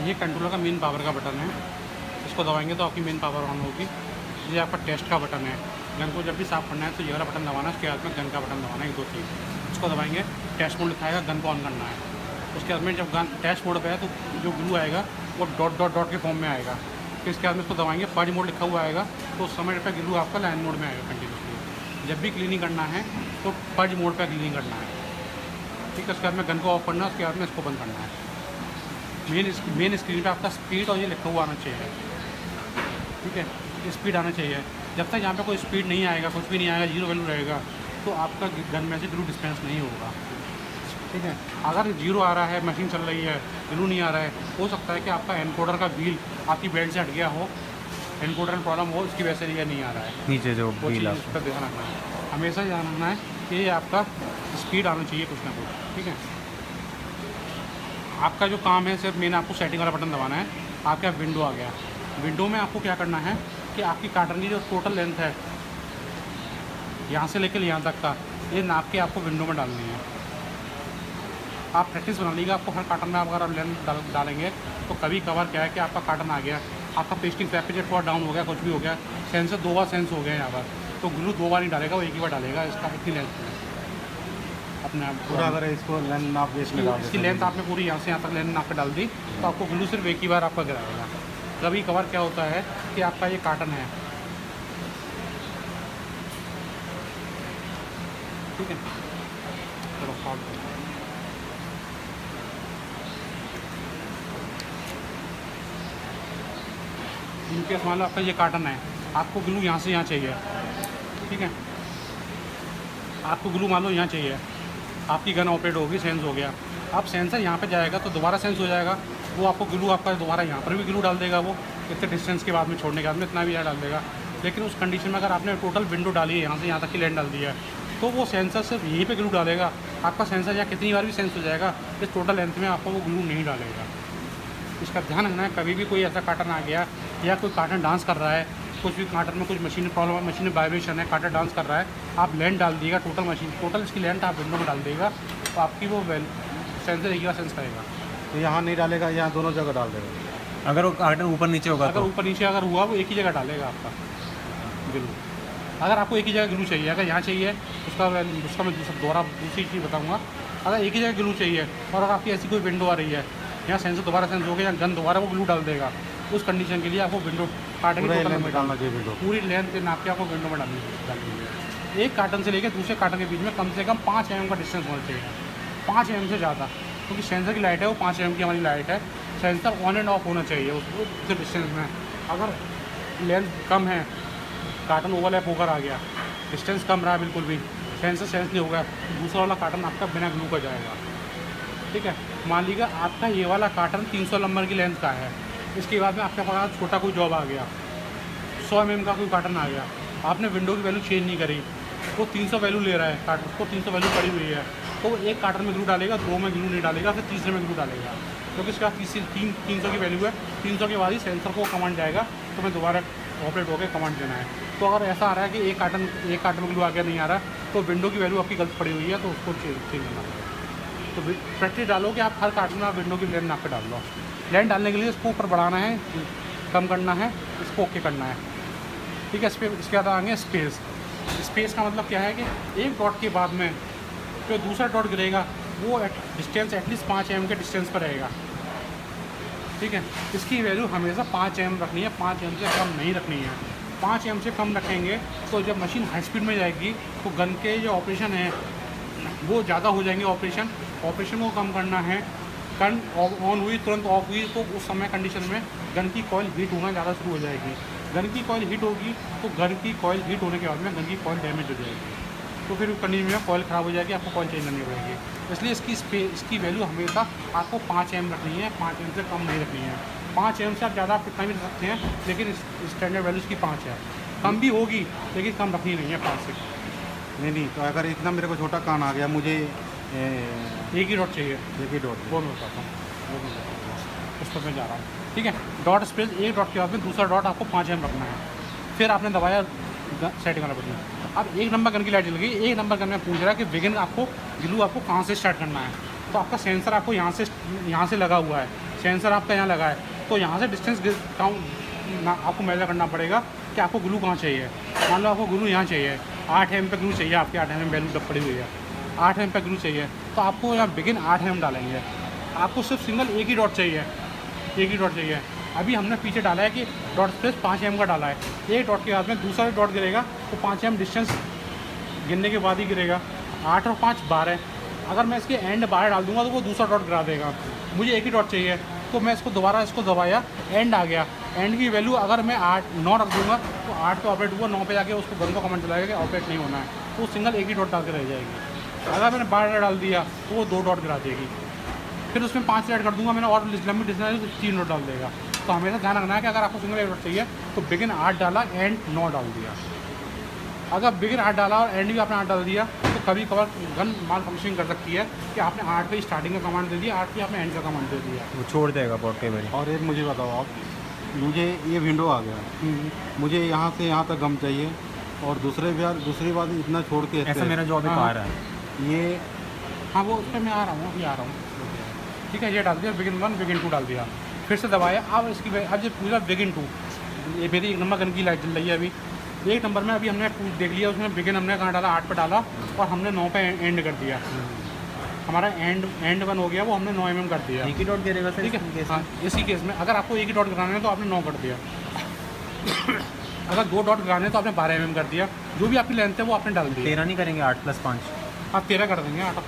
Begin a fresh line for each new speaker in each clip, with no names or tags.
ये कंट्रोलर का main power का बटन है। इसको दबाएंगे तो आपकी मेन पावर ऑन होगी। ये आपका टेस्ट का बटन है। गन को जब भी साफ़ करना है तो ये वाला बटन दबाना है, उसके बाद में गन का बटन दबाना है, ये 2 चीज़। इसको दबाएंगे, टेस्ट मोड लिखाएगा, गन को ऑन करना है। उसके बाद में जब गन टेस्ट मोड पे है तो जो ग्लू आएगा वो डॉट डॉट डॉट के फॉर्म में आएगा। फिर इसके बाद में इसको दबाएंगे, पर्ज मोड लिखा हुआ आएगा, तो उस समय पर ग्लू आपका लाइन मोड में आएगा कंटिन्यूसली। जब भी क्लीनिंग करना है तो पर्ज मोड पर क्लीनिंग करना है, ठीक है। उसके बाद में गन को ऑफ करना है, उसके बाद में इसको बंद करना है। मेन स्क्रीन पे आपका स्पीड और ये लिखा हुआ आना चाहिए, ठीक है। स्पीड आना चाहिए। जब तक यहाँ पे कोई स्पीड नहीं आएगा, कुछ भी नहीं आएगा, 0 वैल्यू रहेगा, तो आपका गन में से ग्लू डिस्पेंस नहीं होगा, ठीक है। अगर 0 आ रहा है, मशीन चल रही है, ग्लू नहीं आ रहा है, हो सकता है कि आपका एनकोडर का व्हील आपकी बेल्ट से हट गया हो, एनकोडर में प्रॉब्लम हो, इसकी वजह से ये नहीं आ रहा है
नीचे जो
वो चीज़।
व्हील
इस पर ध्यान रखना है, हमेशा ध्यान रखना है कि ये आपका स्पीड आना चाहिए कुछ ना कुछ, ठीक है। आपका जो काम है सिर्फ मैंने आपको सेटिंग वाला बटन दबाना है। आपका विंडो आ गया। विंडो में आपको क्या करना है कि आपकी कार्टन की जो टोटल लेंथ है यहाँ से लेकर यहाँ तक का, ये नाप के आपको विंडो में डालनी है। आप प्रैक्टिस बना लीजिएगा। आपको हर कार्टन में आप अगर लेंथ डालेंगे तो कभी कभार क्या है कि आपका कार्टन आ गया, आपका पेस्टिंग टेम्परेचर थोड़ा डाउन हो गया, कुछ भी हो गया, सेंसर 2 बार सेंस हो गया यहाँ पर, तो ग्लू 2 बार नहीं डालेगा, वो एक ही बार डालेगा। इसका इतनी लेंथ है अपने आप
पूरा। अगर इसको लेंथ नाप के इसमें डाल
इसकी लेंथ आपने पूरी यहाँ से यहाँ तक लेंथ नाप के डाल दी तो आपको ग्लू सिर्फ एक ही बार आपका गिराएगा। कभी कभार क्या होता है कि आपका ये कार्टन है, ठीक है। चलो सॉल्व करो। इनकेस मान लो आपका ये कार्टन है, आपको ग्लू यहाँ से यहाँ चाहिए, ठीक है। आपको ग्लू मान लो यहाँ चाहिए, आपकी गन ऑपरेट होगी, सेंस हो गया, आप सेंसर यहाँ पे जाएगा तो दोबारा सेंस हो जाएगा, वो आपको ग्लू आपका दोबारा यहाँ पर भी ग्लू डाल देगा, वो इतने डिस्टेंस के बाद में छोड़ने के बाद में इतना भी यहाँ डाल देगा। लेकिन उस कंडीशन में अगर आपने टोटल विंडो डाली है, यहाँ से यहाँ तक की लेंथ डाल दी है, तो वो सेंसर सिर्फ यहीं पे ग्लू डालेगा। आपका सेंसर यहाँ कितनी बार भी सेंस हो जाएगा, इस टोटल लेंथ में आपको वो ग्लू नहीं डालेगा। इसका ध्यान रखना है। कभी भी कोई ऐसा कार्टन आ गया या कोई कार्टन डांस कर रहा है, कुछ भी कार्टन में कुछ मशीन प्रॉब्लम है, मशीन में वाइब्रेशन है, कार्टन डांस कर रहा है, आप लेंथ डाल दिएगा, टोटल मशीन टोटल इसकी लेंथ आप विंडो में डाल देगा, तो आपकी वो सेंसर एक बार सेंस करेगा।
तो यहाँ नहीं डालेगा, यहाँ दोनों जगह डाल देगा। अगर वो कार्टन ऊपर नीचे होगा,
अगर ऊपर नीचे अगर हुआ वो एक ही जगह डालेगा आपका ग्लू। अगर आपको एक ही जगह ग्लू चाहिए, अगर यहाँ चाहिए उसका मैं दूसरी चीज़ बताऊँगा। अगर एक ही जगह ग्लू चाहिए और अगर आपकी ऐसी कोई विंडो आ रही है, यहाँ सेंसर दोबारा सेंस हो गया, या गन दोबारा वो ग्लू डाल देगा, उस कंडीशन के लिए आपको विंडो कार्टन की टोटल में डालना चाहिए। विंडो पूरी लेंथ के नाप के आपको विंडो में डालनी है। एक कार्टन से लेकर दूसरे कार्टन के बीच में कम से कम 5 mm का डिस्टेंस होना चाहिए, 5 mm से ज़्यादा, क्योंकि सेंसर की लाइट है वो 5 mm की हमारी लाइट है। सेंसर ऑन एंड ऑफ होना चाहिए उस डिस्टेंस में। अगर लेंथ कम है, कार्टन ओवरलैप होकर आ गया, डिस्टेंस कम रहा बिल्कुल भी, सेंसर सेंस नहीं होगा, तो दूसरा वाला कार्टन आपका बिना ग्लू का जाएगा, ठीक है। मान लीजिए आपका ये वाला कार्टन 300 नंबर की लेंथ का है, इसके बाद में आपके पास छोटा कोई जॉब आ गया, 100 mm का कोई कार्टन आ गया, आपने विंडो की वैल्यू चेंज नहीं करी, वो 300 वैल्यू ले रहा है कार्टन, उसको 300 वैल्यू पड़ी हुई है, तो वो एक कार्टन में ग्लू डालेगा, 2 में ग्लू नहीं डालेगा, फिर तीसरे में ग्लू डालेगा, क्योंकि इसका 300 की वैल्यू है। 300 के बाद ही सेंसर को कमांड जाएगा, तो मैं दोबारा ऑपरेट होकर कमांड देना है। तो अगर ऐसा आ रहा है कि एक कार्टन में ग्लू आ गया नहीं आ रहा, तो विंडो की वैल्यू आपकी गलत पड़ी हुई है, तो उसको चेंज करना है। तो प्रैक्टिस डालो कि आप हर कार्टन में आप विंडो की लेंथ नाप के डाल लो। लेंथ डालने के लिए इसको ऊपर बढ़ाना है, कम करना है, इसको ओके करना है, ठीक है। इसके बाद आएंगे स्पेस। स्पेस का मतलब क्या है कि एक डॉट के बाद में जो दूसरा डॉट गिरेगा वो डिस्टेंस एटलीस्ट 5 mm के डिस्टेंस पर रहेगा, ठीक है। इसकी वैल्यू हमेशा 5 mm रखनी है, 5 mm से कम नहीं रखनी है। 5 mm से कम रखेंगे तो जब मशीन हाई स्पीड में जाएगी तो गन के जो ऑपरेशन है वो ज़्यादा हो जाएंगे। ऑपरेशन को कम करना है। गन ऑन हुई तुरंत ऑफ हुई तो उस समय कंडीशन में गन की कॉइल हीट होना ज़्यादा शुरू हो जाएगी। गन की कॉइल हीट होगी तो गन की कॉइल हीट होने के बाद में गन की कॉइल डैमेज हो जाएगी, तो फिर कंडीशन में कॉइल ख़राब हो जाएगी, आपको कॉइल चेंज करनी पड़ेगी। इसलिए इसकी वैल्यू हमेशा आपको 5 mm रखनी है, 5 mm से कम नहीं रखनी है। 5 mm से आप ज़्यादा आप कितना भी रख सकते हैं, लेकिन स्टैंडर्ड वैल्यू इसकी 5 है। कम भी होगी लेकिन कम रखनी नहीं है 5 से।
नहीं, तो अगर इतना मेरे को छोटा कान आ गया, मुझे
एक ही डॉट चाहिए,
एक ही डॉट,
वो मैं बताता हूँ, उस पर मैं जा रहा हूँ, ठीक है। डॉट स्पेस, एक डॉट के बाद में दूसरा डॉट आपको 5 mm रखना है। फिर आपने दबाया सेटिंग वाला बटन, अब 1 नंबर गन की लाइट जल गई। 1 नंबर गन में पूछ रहा है कि बिगिन ग्लू आपको कहाँ से स्टार्ट करना है, तो आपका सेंसर आपको यहाँ से लगा हुआ है। सेंसर आपका यहाँ लगा है, तो यहाँ से डिस्टेंस काउंट आपको मेजर करना पड़ेगा कि आपको ग्लू कहाँ चाहिए। मान लो आपको ग्लू यहाँ चाहिए, 8 mm पे ग्लू चाहिए, आपके 8 mm वैल्यू डब पड़ी हुई है, 8 mm पे ग्लू चाहिए, तो आपको यहाँ बिगिन 8 mm डालेंगे। आपको सिर्फ सिंगल एक ही डॉट चाहिए, एक ही डॉट चाहिए। अभी हमने पीछे डाला है कि डॉट स्पेस 5 mm का डाला है, एक डॉट के बाद में दूसरा डॉट गिरेगा तो 5 mm डिस्टेंस गिरने के बाद ही गिरेगा। 8 और 5 12। अगर मैं इसके एंड 12 डाल दूंगा तो वो दूसरा डॉट गिरा देगा। मुझे एक ही डॉट चाहिए, तो मैं इसको दोबारा इसको दबाया, एंड आ गया। एंड की वैल्यू अगर मैं 9 रख दूंगा तो 8 पे ऑपरेट हुआ, 9 पे जाके उसको गन को कमेंट चलाएगा कि ऑपरेट नहीं होना है, तो सिंगल एक ही डॉट डाल के रह जाएगी। अगर मैंने 12 डाल दिया तो वो 2 डॉट गिरा देगी। फिर उसमें 5 ऐड कर दूंगा मैंने, और लंबी डिस्टेंस तो 3 डॉट डाल देगा। तो हमेशा ध्यान रखना है कि अगर आपको सिंगल एक डॉट चाहिए तो बिगिन 8 डाला, एंड 9 डाल दिया। अगर बिगिन 8 डाला और एंड भी आपने 8 डाल दिया तो कभी कभार गन माल फंक्शनिंग कर सकती है कि आपने 8 पे स्टार्टिंग का कमांड दे दिया, 8 पे आपने एंड का कमांड दे दिया,
वो छोड़ देगा पोर्ट कई बार।
और एक मुझे बताओ आप, मुझे ये विंडो आ गया, मुझे यहाँ से यहाँ तक गम चाहिए, और दूसरी बात इतना छोड़ के
ऐसा मेरा जो अभी
हाँ।
आ रहा है
ये
हाँ वो उस पर मैं आ रहा हूँ, अभी आ रहा हूँ। ठीक है, ये डाल दिया, बिगिन 1 बिगिन 2 डाल दिया, फिर से दबाया। अब इसकी अब ये पूरा बिगिन 2, ये मेरी 1 नंबर गन की लाइट जल रही है। अभी 1 नंबर में अभी हमने देख लिया, उसमें बिगिन हमने कहाँ डाला, 8 पे डाला, और हमने 9 पे एंड कर दिया। हमारा एंड 1 हो गया, वो हमने 9 mm कर दिया।
एक ही डॉट गिरेगा सर?
ठीक है, हाँ इसी केस में अगर आपको एक ही डॉट गिराना है तो आपने 9 कर दिया। अगर 2 डॉट गिराने हैं तो आपने 12 mm कर दिया। जो भी आपकी लेंथ है वो आपने डाल दी।
13 नहीं करेंगे? 8 + 5
आप 13 कर देंगे, 8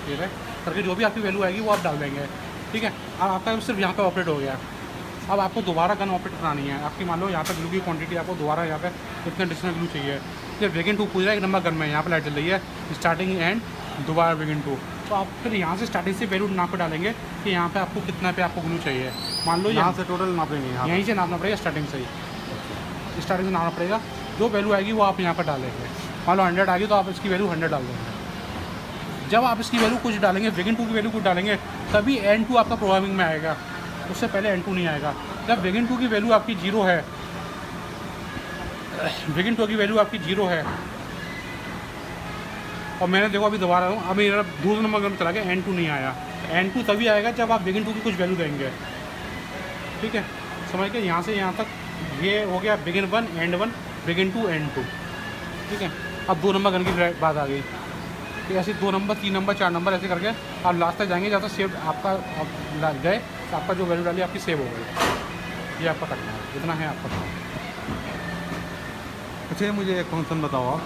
13 करके जो भी आपकी वैल्यू आएगी वो आप डाल देंगे। ठीक है, अब आपका सिर्फ यहाँ पे ऑपरेट हो गया। अब आपको दोबारा गन ऑपरेट करानी है आपकी। मान लो यहाँ पे ग्लू की क्वांटिटी आपको दोबारा यहाँ पे इतना डिस्टेंस ग्लू चाहिए। फिर बिगिन 2 पूरा 1 नंबर गन में यहाँ पे लाइट चल रही है, स्टार्टिंग एंड दोबारा बिगिन 2। तो आप फिर यहाँ से स्टार्टिंग से वैल्यू नाप पे डालेंगे कि यहाँ पे आपको कितना पे आपको ग्लू चाहिए। मान लो
यहाँ से टोटल नापेंगे, यहाँ
यहीं से नापना पड़ेगा, स्टार्टिंग से ही, स्टार्टिंग से नापना पड़ेगा। जो वैल्यू आएगी वो आप यहाँ पर डालेंगे। मान लो 100 आ गई तो आप इसकी वैल्यू 100 डाल देंगे। जब आप इसकी वैल्यू कुछ डालेंगे, बिगिन 2 की वैल्यू कुछ डालेंगे, तभी एंड 2 आपका प्रोग्रामिंग में आएगा, उससे पहले एंड 2 नहीं आएगा। जब बिगिन 2 की वैल्यू आपकी 0 है, बिगिन 2 की वैल्यू आपकी 0 है, और मैंने देखो अभी दोबारा हूँ, अभी मेरा दूसरा नंबर गन चला गया, एंड 2 नहीं आया। एंड 2 तभी आएगा जब आप बिगिन 2 की कुछ वैल्यू देंगे। ठीक है, समझ के यहाँ से यहाँ तक ये हो गया बिगिन 1 एंड 1, बिगिन 2 एंड 2। ठीक है, अब 2 नंबर गन की बात आ गई। तो ऐसे 2 नंबर 3 नंबर 4 नंबर ऐसे करके आप लास्ट तक जाएंगे, जहाँ तक सेव आपका गए तो आपका जो वैल्यू डाली आपकी सेव हो गई। ये आपका करना है, इतना है आपका।
अच्छा मुझे एक फंक्शन बताओ आप,